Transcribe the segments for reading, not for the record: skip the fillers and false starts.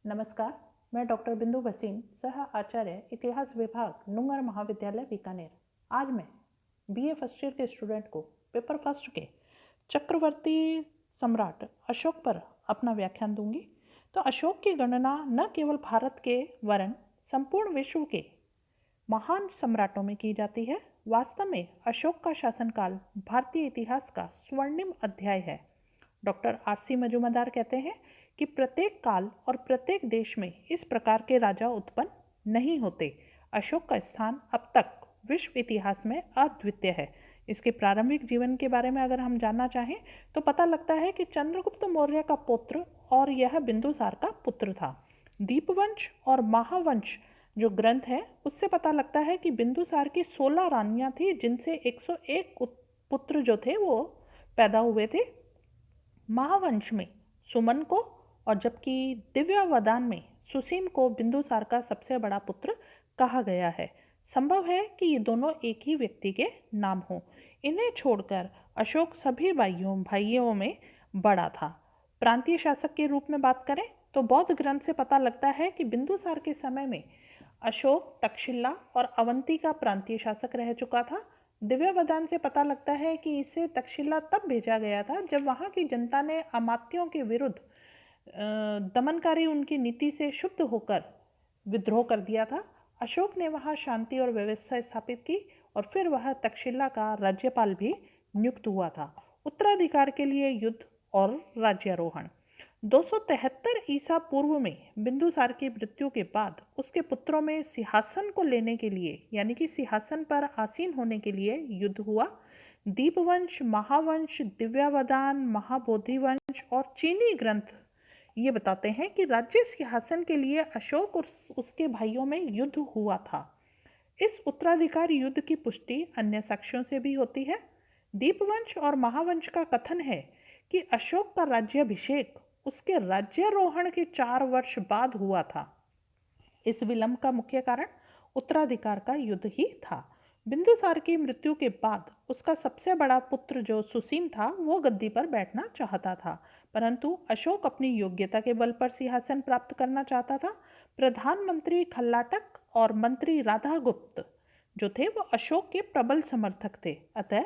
नमस्कार, मैं डॉक्टर बिंदु भसीन, सह आचार्य इतिहास विभाग नुंगर महाविद्यालय बीकानेर। आज मैं बीए फर्स्ट ईयर के स्टूडेंट को पेपर फर्स्ट के चक्रवर्ती सम्राट अशोक पर अपना व्याख्यान दूंगी। तो अशोक की गणना न केवल भारत के वरन संपूर्ण विश्व के महान सम्राटों में की जाती है। वास्तव में अशोक का शासनकाल भारतीय इतिहास का स्वर्णिम अध्याय है। Doctor RC. मजूमदार कहते हैं कि प्रत्येक काल और प्रत्येक देश में इस प्रकार के राजा उत्पन्न नहीं होते। अशोक का स्थान अब तक विश्व इतिहास में अद्वितीय है। इसके प्रारंभिक जीवन के बारे में अगर हम जानना चाहें तो पता लगता है कि चंद्रगुप्त मौर्य का पुत्र और यह बिंदुसार का पुत्र था। दीपवंश और महावंश जो ग्रंथ है उससे पता लगता है कि बिंदुसार की 16 रानियां थी, जिनसे 101 पुत्र जो थे वो पैदा हुए थे। महावंश में सुमन को और जबकि दिव्यावदान में सुसीम को बिंदुसार का सबसे बड़ा पुत्र कहा गया है। संभव है कि ये दोनों एक ही व्यक्ति के नाम हों। इन्हें छोड़कर अशोक सभी भाइयों में बड़ा था। प्रांतीय शासक के रूप में बात करें तो बौद्ध ग्रंथ से पता लगता है कि बिंदुसार के समय में अशोक तक्षशिला और अवंती का प्रांतीय शासक रह चुका था। दिव्यावदान से पता लगता है कि इसे तक्षशिला तब भेजा गया था जब वहां की जनता ने अमात्यों के विरुद्ध दमनकारी उनकी नीति से क्षुब्ध होकर विद्रोह कर दिया था। अशोक ने वहां शांति और व्यवस्था स्थापित की और फिर वह तक्षशिला का राज्यपाल भी नियुक्त हुआ था। उत्तराधिकार के लिए युद्ध और राज्यारोहण। 273 ईसा पूर्व में बिंदुसार की मृत्यु के बाद उसके पुत्रों में सिंहासन को लेने के लिए यानी कि सिंहासन पर आसीन होने के लिए युद्ध हुआ। दीपवंश, महावंश, दिव्यावदान, महाबोधिवंश और चीनी ग्रंथ ये बताते हैं कि राज्य सिंहासन के लिए अशोक और उसके भाइयों में युद्ध हुआ था। इस उत्तराधिकार युद्ध की पुष्टि अन्य साक्ष्यों से भी होती है। दीपवंश और महावंश का कथन है कि अशोक का राज्याभिषेक उसके राज्यारोहण के 4 वर्ष बाद हुआ था। इस विलंब का मुख्य कारण उत्तराधिकार का युद्ध ही था। बिंदुसार की मृत्यु के बाद उसका सबसे बड़ा पुत्र जो सुसीम था वो गद्दी पर बैठना चाहता था, परंतु अशोक अपनी योग्यता के बल पर सिंहासन प्राप्त करना चाहता था। प्रधानमंत्री खल्लाटक और मंत्री राधागुप्त जो थे वो अशोक के प्रबल समर्थक थे। अतः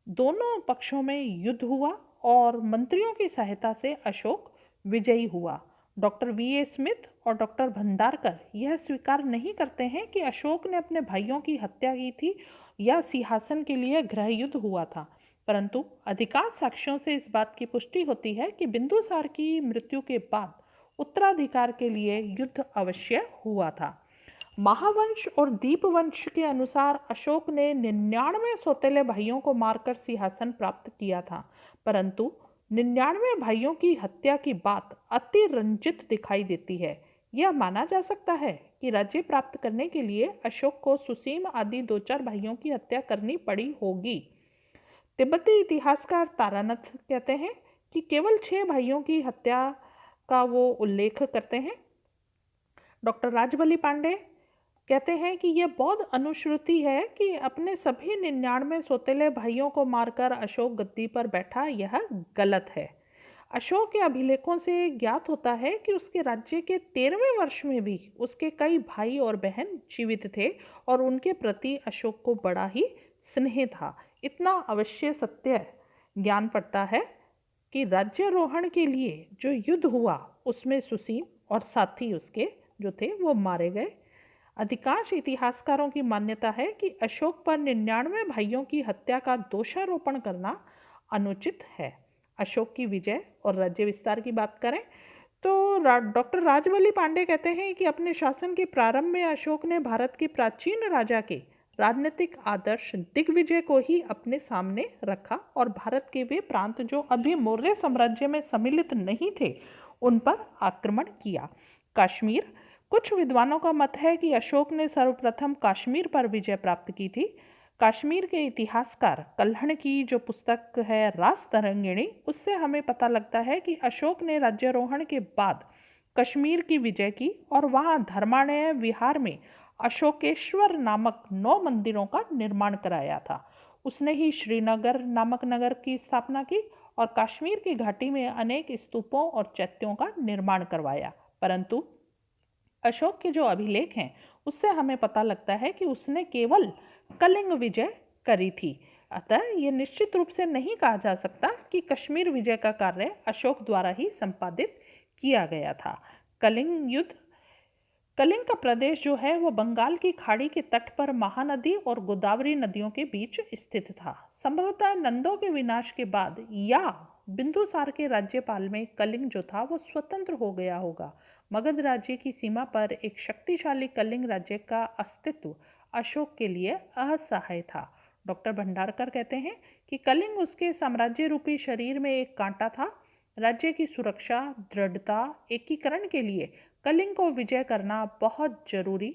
दोनों पक्षों में युद्ध हुआ और मंत्रियों की सहायता से अशोक विजयी हुआ। Doctor VA. स्मिथ और डॉक्टर भंडारकर यह स्वीकार नहीं करते हैं कि अशोक ने अपने भाइयों की हत्या की थी या सिंहासन के लिए गृह युद्ध हुआ था, परंतु अधिकांश साक्ष्यों से इस बात की पुष्टि होती है कि बिंदुसार की मृत्यु के बाद उत्तराधिकार के लिए युद्ध अवश्य हुआ था। महावंश और दीपवंश के अनुसार अशोक ने 99 सौतेले भाइयों को मारकर सिंहासन प्राप्त किया था, परंतु 99 भाइयों की हत्या की बात अति रंजित दिखाई देती है। यह माना जा सकता है कि राज्य प्राप्त करने के लिए अशोक को सुसीम आदि 2-4 भाइयों की हत्या करनी पड़ी होगी। तिब्बती इतिहासकार तारानाथ कहते हैं कि केवल 6 भाइयों की हत्या का वो उल्लेख करते हैं। डॉक्टर राजबली पांडे कहते हैं कि यह बौद्ध अनुश्रुति है कि अपने सभी 99 सौतेले भाइयों को मारकर अशोक गद्दी पर बैठा, यह गलत है। अशोक के अभिलेखों से ज्ञात होता है कि उसके राज्य के 13वें वर्ष में भी उसके कई भाई और बहन जीवित थे और उनके प्रति अशोक को बड़ा ही स्नेह था। इतना अवश्य सत्य ज्ञान पड़ता है कि राज्यारोहण के लिए जो युद्ध हुआ उसमें सुसीम और साथी उसके जो थे वो मारे गए। अधिकांश इतिहासकारों की मान्यता है कि अशोक पर 99 भाइयों की हत्या का दोषारोपण करना अनुचित है। अशोक की विजय और राज्य विस्तार की बात करें तो डॉक्टर राजबली पांडे कहते हैं कि अपने शासन के प्रारंभ में अशोक ने भारत के प्राचीन राजा के राजनीतिक आदर्श दिग्विजय को ही अपने सामने रखा और भारत के वे प्रांत जो अभी मौर्य साम्राज्य में सम्मिलित नहीं थे उन पर आक्रमण किया। कश्मीर, कुछ विद्वानों का मत है कि अशोक ने सर्वप्रथम कश्मीर पर विजय प्राप्त की थी। कश्मीर के इतिहासकार कल्हण की जो पुस्तक है रास तरंगिणी, उससे हमें पता लगता है कि अशोक ने राज्यारोहण के बाद कश्मीर की विजय की और वहां धर्माणय विहार में अशोकेश्वर नामक 9 मंदिरों का निर्माण कराया था। उसने ही श्रीनगर नामक नगर की स्थापना की और कश्मीर की घाटी में अनेक स्तूपों और चैत्यों का निर्माण करवाया। परंतु अशोक के जो अभिलेख हैं उससे हमें पता लगता है कि उसने केवल कलिंग विजय करी थी। अतः यह निश्चित रूप से नहीं कहा जा सकता कि कश्मीर विजय का कार्य अशोक द्वारा ही संपादित किया गया था। कलिंग युद्ध कलिंग का प्रदेश जो है वो बंगाल की खाड़ी के तट पर महानदी और गोदावरी नदियों के बीच स्थित था। संभवतः नंदों के विनाश के बाद या बिंदुसार के राज्यपाल में कलिंग जो था वो स्वतंत्र हो गया होगा। मगध राज्य की सीमा पर एक शक्तिशाली कलिंग राज्य का अस्तित्व अशोक के लिए असहाय था। डॉक्टर भंडारकर कहते हैं कि कलिंग उसके साम्राज्य रूपी शरीर में एक कांटा था। राज्य की सुरक्षा, दृढ़ता, एकीकरण के लिए कलिंग को विजय करना बहुत जरूरी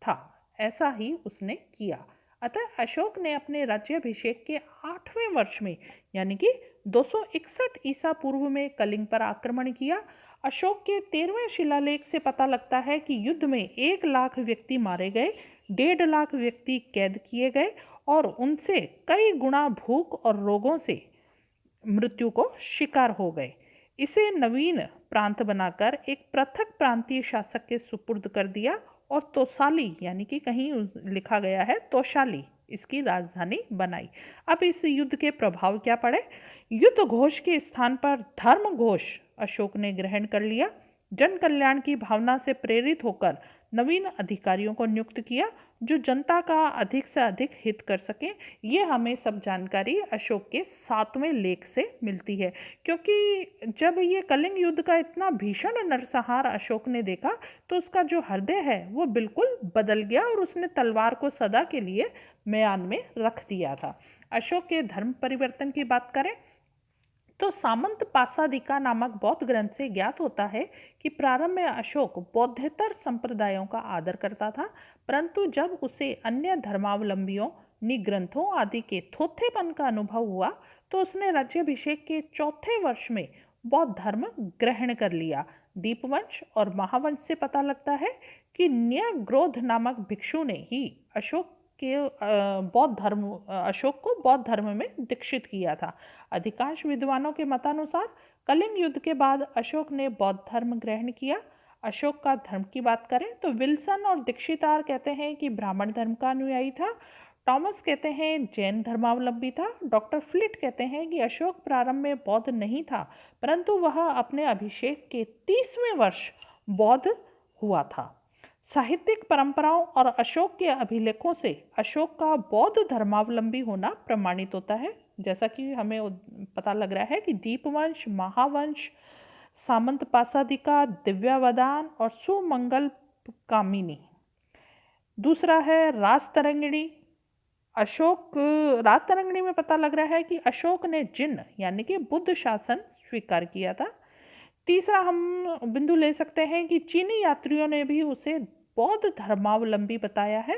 था। ऐसा ही उसने किया। अतः अशोक ने अपने राज्याभिषेक के 8वें वर्ष में यानी कि 261 ईसा पूर्व में कलिंग पर आक्रमण किया। अशोक के 13वें शिलालेख से पता लगता है कि युद्ध में 1 लाख व्यक्ति मारे गए, 1.5 लाख व्यक्ति कैद किए गए और उनसे कई गुना भूख और रोगों से मृत्यु को शिकार हो गए। इसे नवीन प्रांत बनाकर एक पृथक प्रांतीय शासक के सुपुर्द कर दिया और तोसाली यानी कि कहीं लिखा गया है तोशाली इसकी राजधानी बनाई। अब इस युद्ध के प्रभाव क्या पड़े? युद्ध घोष के स्थान पर धर्म घोष अशोक ने ग्रहण कर लिया। जन कल्याण की भावना से प्रेरित होकर नवीन अधिकारियों को नियुक्त किया जो जनता का अधिक से अधिक हित कर सके। ये हमें सब जानकारी अशोक के 7वें लेख से मिलती है, क्योंकि जब ये कलिंग युद्ध का इतना भीषण नरसंहार अशोक ने देखा तो उसका जो हृदय है वो बिल्कुल बदल गया और उसने तलवार को सदा के लिए म्यान में रख दिया था। अशोक के धर्म परिवर्तन की बात करें तो सामंत पासादिका नामक बौद्ध ग्रंथ से ज्ञात होता है कि प्रारंभ में अशोक बौद्धेतर संप्रदायों का आदर करता था, परंतु जब उसे अन्य धर्मावलंबियों, निग्रंथों आदि के थोथेपन का अनुभव हुआ तो उसने राज्याभिषेक के 4थे वर्ष में बौद्ध धर्म ग्रहण कर लिया। दीपवंश और महावंश से पता लगता है कि न्यग्रोध नामक भिक्षु ने ही अशोक को बौद्ध धर्म में दीक्षित किया था। अधिकांश विद्वानों के मतानुसार कलिंग युद्ध के बाद अशोक ने बौद्ध धर्म ग्रहण किया। अशोक का धर्म की बात करें तो विल्सन और दीक्षितार कहते हैं कि ब्राह्मण धर्म का अनुयायी था। टॉमस कहते हैं जैन धर्मावलंबी था। डॉक्टर फ्लिट कहते हैं कि अशोक प्रारंभ में बौद्ध नहीं था, परंतु वह अपने अभिषेक के 30वें वर्ष बौद्ध हुआ था। साहित्यिक परंपराओं और अशोक के अभिलेखों से अशोक का बौद्ध धर्मावलंबी होना प्रमाणित होता है। जैसा कि हमें पता लग रहा है कि दीपवंश, महावंश, सामंत पासादिका, दिव्यावदान और सुमंगल कामिनी। दूसरा है राजतरंगिणी। राजतरंगिणी में पता लग रहा है कि अशोक ने जिन यानी कि बुद्ध शासन स्वीकार किया था। तीसरा हम बिंदु ले सकते हैं कि चीनी यात्रियों ने भी उसे बौद्ध धर्मावलंबी बताया है।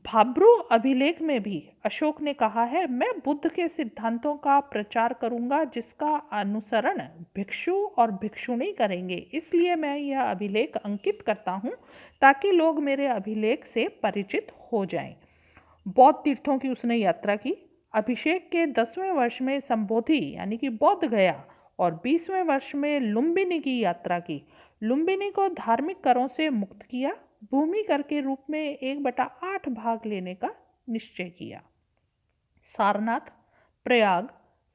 भाब्रू अभिलेख में भी अशोक ने कहा है, मैं बुद्ध के सिद्धांतों का प्रचार करूंगा जिसका अनुसरण भिक्षु और भिक्षुणी करेंगे, इसलिए मैं यह अभिलेख अंकित करता हूं ताकि लोग मेरे अभिलेख से परिचित हो जाएं। बौद्ध तीर्थों की उसने यात्रा की। अभिषेक के 10वें वर्ष में संबोधि यानी कि बौद्ध गया और 20वें वर्ष में लुम्बिनी की यात्रा की। लुम्बिनी को धार्मिक करों से मुक्त किया, भूमि कर के रूप में 1/8 भाग लेने का निश्चय किया। सारनाथ, प्रयाग,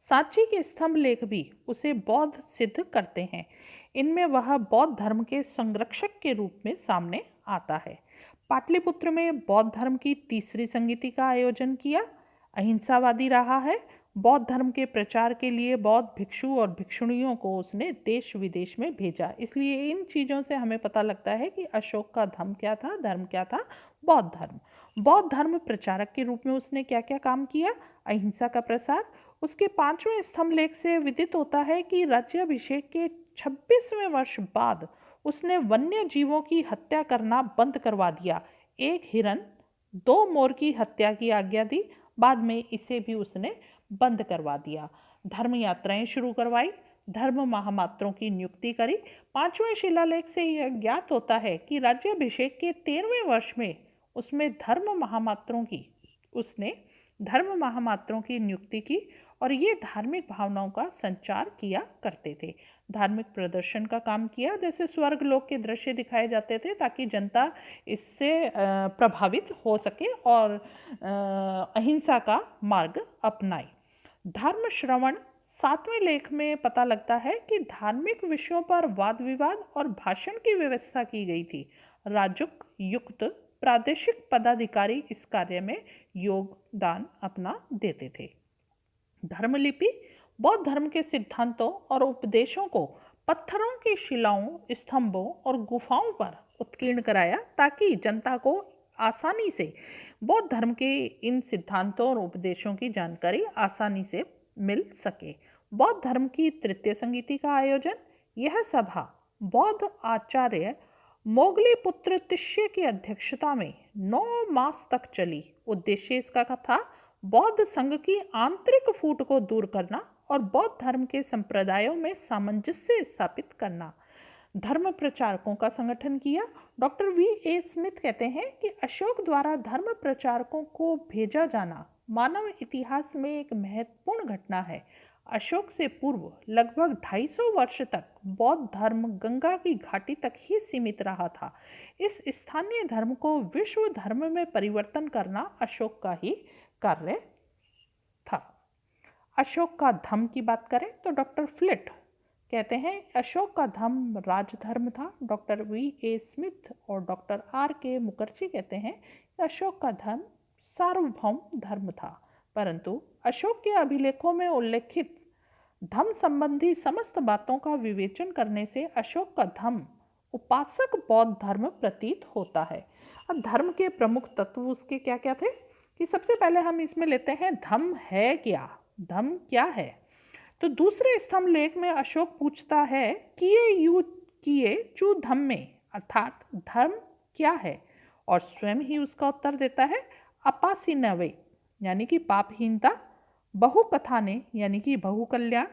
सांची के स्तंभ लेख भी उसे बौद्ध सिद्ध करते हैं। इनमें वह बौद्ध धर्म के संरक्षक के रूप में सामने आता है। पाटलिपुत्र में बौद्ध धर्म की 3री संगीति का आयोजन किया। अहिंसावादी रहा है। बौद्ध धर्म के प्रचार के लिए बौद्ध भिक्षु और भिक्षुणियों को उसने देश विदेश में भेजा। इसलिए इन चीज़ों से हमें पता लगता है कि अशोक का धर्म क्या था, बौद्ध धर्म। बौद्ध धर्म प्रचारक के रूप में उसने क्या क्या काम किया? अहिंसा का प्रसार। उसके 5वें स्तंभ लेख से विदित होता है कि राज्याभिषेक के 26वें वर्ष बाद उसने वन्य जीवों की हत्या करना बंद करवा दिया। 1 हिरन, 2 मोर की हत्या की आज्ञा दी। बाद में इसे भी उसने बंद करवा दिया। धर्म यात्राएं शुरू करवाई, धर्म महामात्रों की नियुक्ति करी। 5वें शिलालेख से यह ज्ञात होता है कि राज्याभिषेक के 13वें वर्ष में उसने धर्म महामात्रों की नियुक्ति की और ये धार्मिक भावनाओं का संचार किया करते थे। धार्मिक प्रदर्शन का काम किया, जैसे स्वर्ग लोक के दृश्य दिखाए जाते थे ताकि जनता इससे प्रभावित हो सके और अहिंसा का मार्ग अपनाए। धर्म श्रवण 7वें लेख में पता लगता है कि धार्मिक विषयों पर वाद विवाद और भाषण की व्यवस्था की गई थी। राजुक युक्त प्रादेशिक पदाधिकारी इस कार्य में योगदान अपना देते थे। धर्मलिपि बौद्ध धर्म के सिद्धांतों और उपदेशों को पत्थरों की शिलाओं, स्तंभों और गुफाओं पर उत्कीर्ण कराया ताकि जनता को आसानी से बौद्ध धर्म के इन सिद्धांतों और उपदेशों की जानकारी आसानी से मिल सके। बौद्ध धर्म की तृतीय संगीति का आयोजन, यह सभा बौद्ध आचार्य मोगली पुत्र तिष्य की अध्यक्षता में 9 मास तक चली। उद्देश्य इसका था बौद्ध संघ की आंतरिक फूट को दूर करना और बौद्ध धर्म के संप्रदायों में सामंजस्य स्थापित करना। धर्म प्रचारकों का संगठन किया। डॉक्टर वी स्मिथ कहते हैं कि अशोक द्वारा धर्म प्रचारकों को भेजा जाना मानव इतिहास में एक महत्वपूर्ण घटना है। अशोक से पूर्व लगभग 250 वर्ष तक बौद्ध धर्म गंगा की घाटी तक ही सीमित रहा था। इस स्थानीय धर्म को विश्व धर्म में परिवर्तन करना अशोक का ही कार्य था। अशोक का धम्म की बात करें तो डॉक्टर फ्लिट कहते हैं अशोक का धम्म राजधर्म था। डॉक्टर वी स्मिथ और डॉक्टर R.K. मुखर्जी कहते हैं अशोक का धर्म सार्वभौम धर्म था, परंतु अशोक के अभिलेखों में उल्लेखित धम्म संबंधी समस्त बातों का विवेचन करने से अशोक का धम्म उपासक बौद्ध धर्म प्रतीत होता है। अब धर्म के प्रमुख तत्व उसके क्या क्या थे कि सबसे पहले हम इसमें लेते हैं धम्म है क्या, धम्म क्या है। तो दूसरे स्तंभ लेख में अशोक पूछता है किए चू धम्मे, अर्थात धर्म क्या है, और स्वयं ही उसका उत्तर देता है अपासिनवे यानी कि पापहीनता, बहुकथाने यानी कि बहुकल्याण,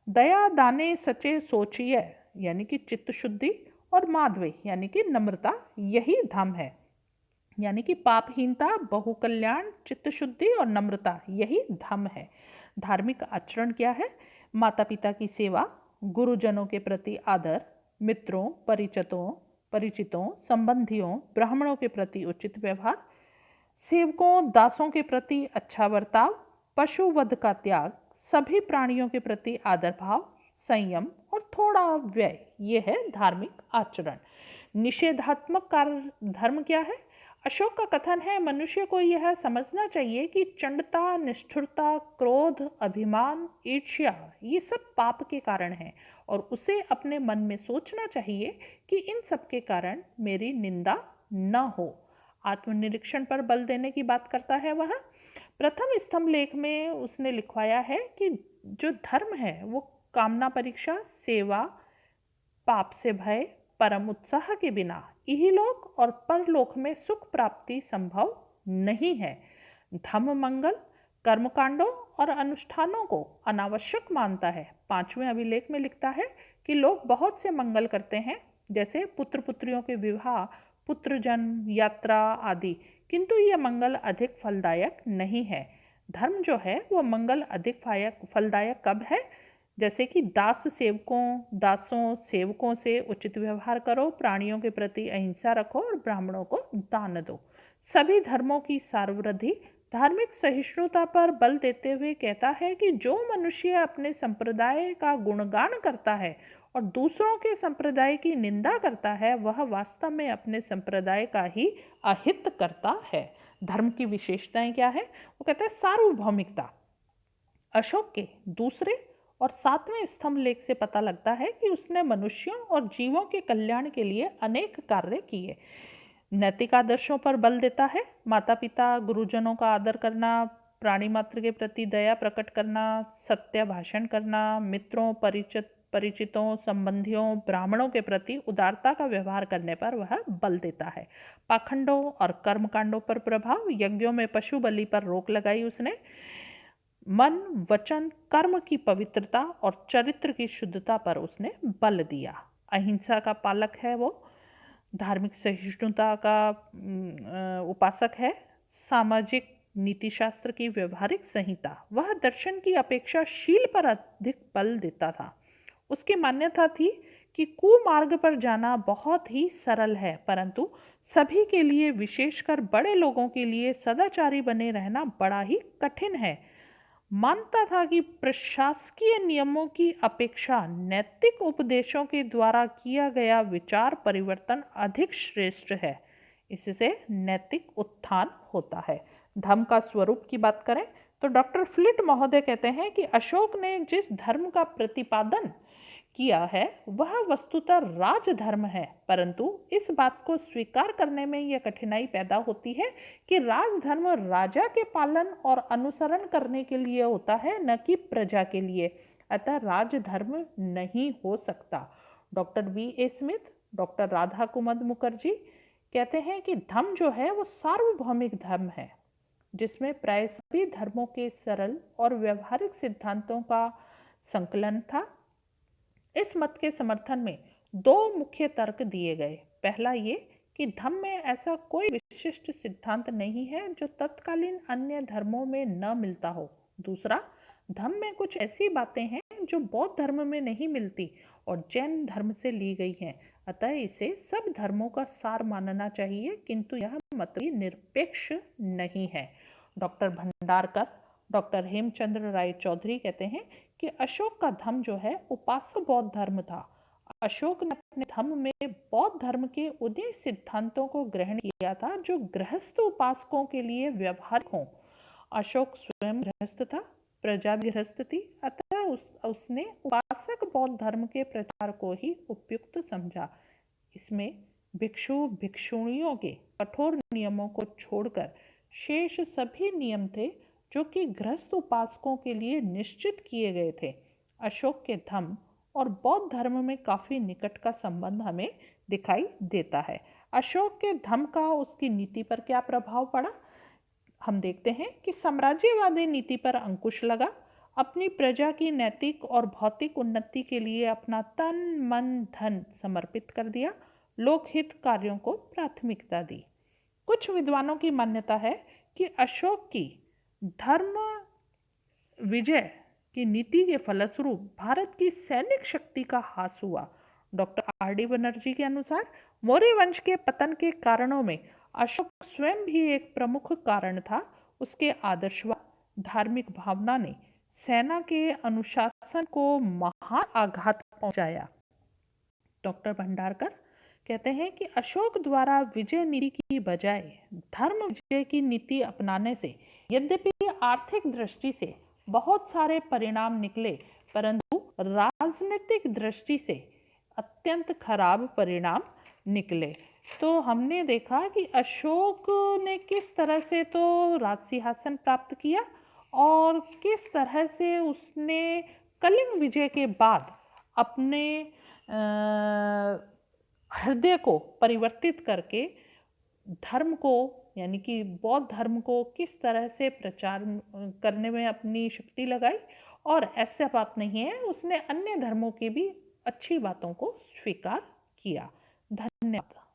दया दाने सचे सोचिए यानी कि चित्त शुद्धि, और माधवे यानी कि नम्रता, यही धम्म है। यानी कि पापहीनता, बहुकल्याण, चित्त शुद्धि और नम्रता, यही धम्म है। धार्मिक आचरण क्या है? माता पिता की सेवा, गुरुजनों के प्रति आदर, मित्रों, परिचितों, संबंधियों, ब्राह्मणों के प्रति उचित व्यवहार, सेवकों, दासों के प्रति अच्छा बर्ताव, पशुवध का त्याग, सभी प्राणियों के प्रति आदर भाव, संयम और थोड़ा व्यय, ये है धार्मिक आचरण। निषेधात्मक कार्य धर्म क्या है? अशोक का कथन है मनुष्य को यह समझना चाहिए कि चंडता, निष्ठुरता, क्रोध, अभिमान, ईर्ष्या, ये सब पाप के कारण हैं और उसे अपने मन में सोचना चाहिए कि इन सब के कारण मेरी निंदा न हो। आत्मनिरीक्षण पर बल देने की बात करता है वह। प्रथम स्तंभ लेख में उसने लिखवाया है कि जो धर्म है वो कामना परीक्षा, सेवा, पाप से भय, परम उत्साह के बिना इहलोक और परलोक में सुख प्राप्ति संभव नहीं है। धम्म मंगल, कर्मकांडों और अनुष्ठानों को अनावश्यक मानता है। 5वें अभिलेख में लिखता है कि लोग बहुत से मंगल करते हैं, जैसे पुत्र पुत्रियों के विवाह, पुत्र जन्म, यात्रा आदि, किंतु यह मंगल अधिक फलदायक नहीं है। धर्म जो है वो मंगल अधिक फलदायक कब है? जैसे कि दासों सेवकों से उचित व्यवहार करो, प्राणियों के प्रति अहिंसा रखो और ब्राह्मणों को दान दो। सभी धर्मों की सार्ववृद्धि धार्मिक सहिष्णुता पर बल देते हुए कहता है कि जो मनुष्य अपने संप्रदाय का गुणगान करता है और दूसरों के संप्रदाय की निंदा करता है वह वास्तव में अपने संप्रदाय का ही अहित करता है। धर्म की विशेषताएं क्या है? वो कहता है सार्वभौमिकता। अशोक के दूसरे और 7वें स्तंभ लेख से पता लगता है कि उसने मनुष्यों और जीवों के कल्याण के लिए अनेक कार्य किए। नैतिक आदर्शों पर बल देता है। माता पिता, गुरुजनों का आदर करना, प्राणी मात्र के प्रति दया प्रकट करना, सत्य भाषण करना, मित्रों, परिचितों, संबंधियों, ब्राह्मणों के प्रति उदारता का व्यवहार करने पर वह बल देता है। पाखंडों और कर्मकांडों पर प्रभाव, यज्ञों में पशु बलि पर रोक लगाई उसने। मन, वचन, कर्म की पवित्रता और चरित्र की शुद्धता पर उसने बल दिया। अहिंसा का पालक है वो, धार्मिक सहिष्णुता का उपासक है, सामाजिक नीतिशास्त्र की व्यवहारिक संहिता, वह दर्शन की अपेक्षा शील पर अधिक बल देता था। उसकी मान्यता थी कि कुमार्ग पर जाना बहुत ही सरल है, परंतु सभी के लिए, विशेषकर बड़े लोगों के लिए सदाचारी बने रहना बड़ा ही कठिन है। मानता था कि प्रशासकीय नियमों की अपेक्षा नैतिक उपदेशों के द्वारा किया गया विचार परिवर्तन अधिक श्रेष्ठ है। इससे नैतिक उत्थान होता है। धर्म का स्वरूप की बात करें तो डॉक्टर फ्लिट महोदय कहते हैं कि अशोक ने जिस धर्म का प्रतिपादन किया है वह वस्तुतः राजधर्म है, परंतु इस बात को स्वीकार करने में यह कठिनाई पैदा होती है कि राजधर्म राजा के पालन और अनुसरण करने के लिए होता है, न कि प्रजा के लिए। अतः राजधर्म नहीं हो सकता। Doctor V.A. Smith, doctor Radha Kumud Mukherjee कहते हैं कि धर्म जो है वो सार्वभौमिक धर्म है, जिसमें प्राय सभी धर्मों के सरल और व्यवहारिक सिद्धांतों का संकलन था। इस मत के समर्थन में दो मुख्य तर्क दिए गए। पहला ये कि धर्म में ऐसा कोई विशिष्ट सिद्धांत नहीं है जो तत्कालीन अन्य धर्मों में न मिलता हो। दूसरा, धर्म में कुछ ऐसी बातें हैं जो बौद्ध धर्म में नहीं मिलती और जैन धर्म से ली गई हैं, अतः इसे सब धर्मों का सार मानना चाहिए, किंतु यह मत भी निरपेक्ष नहीं है। डॉक्टर भंडारकर, डॉक्टर हेमचंद्र राय चौधरी कहते हैं कि अशोक का धर्म जो है उपासक बौद्ध धर्म था। अशोक ने अपने धर्म में बौद्ध धर्म के उन्हीं सिद्धांतों को ग्रहण किया था जो गृहस्थ उपासकों के लिए व्यवहारिक हों। अशोक स्वयं गृहस्थ था, प्रजा भी गृहस्थ थी, अतः उसने उपासक बौद्ध धर्म के प्रचार को ही उपयुक्त समझा। इसमें भिक्षु भिक्षुणियों के कठोर नियमों को छोड़कर शेष सभी नियम थे जो कि गृहस्थ उपासकों के लिए निश्चित किए गए थे। अशोक के धर्म और बौद्ध धर्म में काफी निकट का संबंध हमें दिखाई देता है। अशोक के धर्म का उसकी नीति पर क्या प्रभाव पड़ा, हम देखते हैं कि साम्राज्यवादी नीति पर अंकुश लगा, अपनी प्रजा की नैतिक और भौतिक उन्नति के लिए अपना तन मन धन समर्पित कर दिया, लोकहित कार्यों को प्राथमिकता दी। कुछ विद्वानों की मान्यता है कि अशोक की धर्म विजय की नीति के फलस्वरूप भारत की सैनिक शक्ति का ह्रास हुआ। Doctor R.D. बनर्जी के अनुसार मौर्य वंश के पतन के कारणों में अशोक स्वयं भी एक प्रमुख कारण था। उसके आदर्शवाद, धार्मिक भावना ने सेना के अनुशासन को महान आघात पहुंचाया। डॉक्टर भंडारकर कहते हैं कि अशोक द्वारा विजय नीति की बजाय धर्म विजय की नीति अपनाने से यद्यपि आर्थिक दृष्टि से बहुत सारे परिणाम निकले, परंतु राजनीतिक दृष्टि से अत्यंत खराब परिणाम निकले। तो हमने देखा कि अशोक ने किस तरह से तो राज सिंहासन प्राप्त किया और किस तरह से उसने कलिंग विजय के बाद अपने हृदय को परिवर्तित करके धर्म को, यानी कि बौद्ध धर्म को किस तरह से प्रचार करने में अपनी शक्ति लगाई। और ऐसा बात नहीं है, उसने अन्य धर्मों की भी अच्छी बातों को स्वीकार किया। धन्यवाद।